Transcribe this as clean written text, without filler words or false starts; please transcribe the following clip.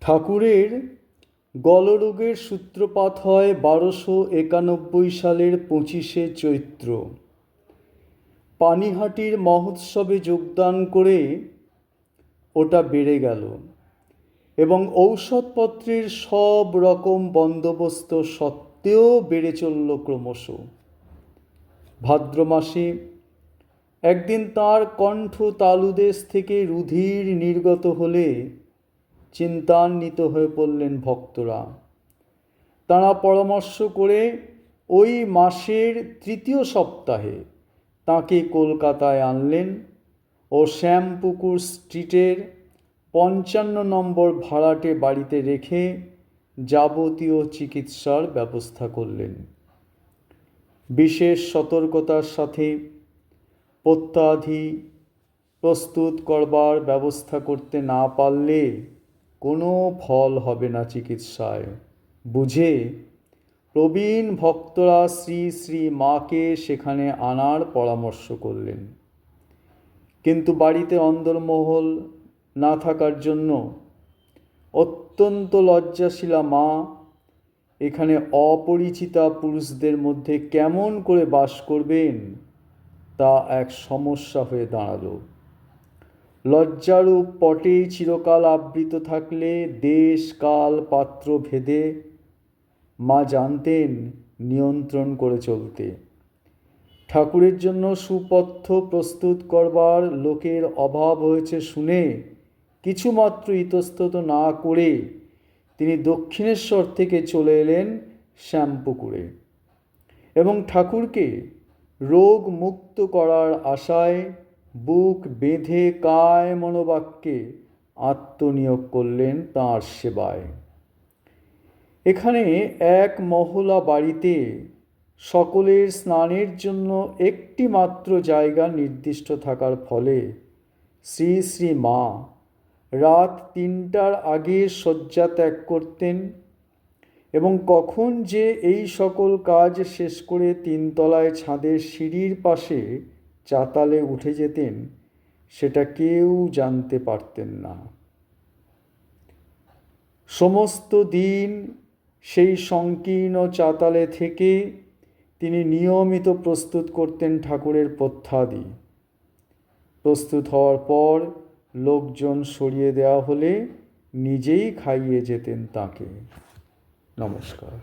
ঠাকুরের গলরোগের সূত্রপাত হয় 1291 সালের 25শে চৈত্র। পানিহাটির মহোৎসবে যোগদান করে ওটা বেড়ে গেল এবং ঔষধপত্রের সব রকম বন্দোবস্ত সত্ত্বেও বেড়ে চলল ক্রমশ। ভাদ্র মাসে একদিন তার কণ্ঠ তালুদেশ থেকে রুধির নির্গত হলে চিন্তান্বিত হয়ে পড়লেন ভক্তরা। তাঁরা পরামর্শ করে ওই মাসের 3য় সপ্তাহে তাঁকে কলকাতায় আনলেন ও শ্যামপুকুর স্ট্রিটের 55 নম্বর ভাড়াটে বাড়িতে রেখে যাবতীয় চিকিৎসার ব্যবস্থা করলেন। বিশেষ সতর্কতার সাথে পথ্যাদি প্রস্তুত করবার ব্যবস্থা করতে না পারলে কোনো ফল হবে না চিকিৎসায় বুঝে প্রবীণ ভক্তরা শ্রী শ্রী মাকে সেখানে আনার পরামর্শ করলেন। কিন্তু বাড়িতে অন্দরমহল না থাকার জন্য অত্যন্ত লজ্জাশীলা মা এখানে অপরিচিতা পুরুষদের মধ্যে কেমন করে বাস করবেন তা এক সমস্যা হয়ে দাঁড়ালো। লজ্জারূপ পটে চিরকাল আবৃত থাকলে দেশ কাল পাত্র ভেদে মা জানতেন নিয়ন্ত্রণ করে চলতে। ঠাকুরের জন্য সুপথ্য প্রস্তুত করবার লোকের অভাব হয়েছে শুনে কিছুমাত্র ইতস্তত না করে তিনি দক্ষিণেশ্বর থেকে চলে এলেন শ্যামপুকুরে এবং ঠাকুরকে রোগ মুক্ত করার আশায় বুক বেঁধে কায় মনোবাক্যে আত্মনিয়োগ করলেন তাঁর সেবায়। এখানে এক মহলা বাড়িতে সকলের স্নানের জন্য একটি মাত্র জায়গা নির্দিষ্ট থাকার ফলে শ্রী শ্রী মা রাত 3টার আগে শয্যা ত্যাগ করতেন এবং কখন যে এই সকল কাজ শেষ করে 3 তলায় ছাদের সিঁড়ির পাশে চাতালে উঠে যেতেন সেটা কেউ জানতে পারতেন না। সমস্ত দিন সেই সংকীর্ণ চাতালে থেকে তিনি নিয়মিত প্রস্তুত করতেন ঠাকুরের পথ্যাদি। প্রস্তুত হওয়ার পর লোকজন সরিয়ে দেওয়া হলে নিজেই খাইয়ে যেতেন তাঁকে। নমস্কার।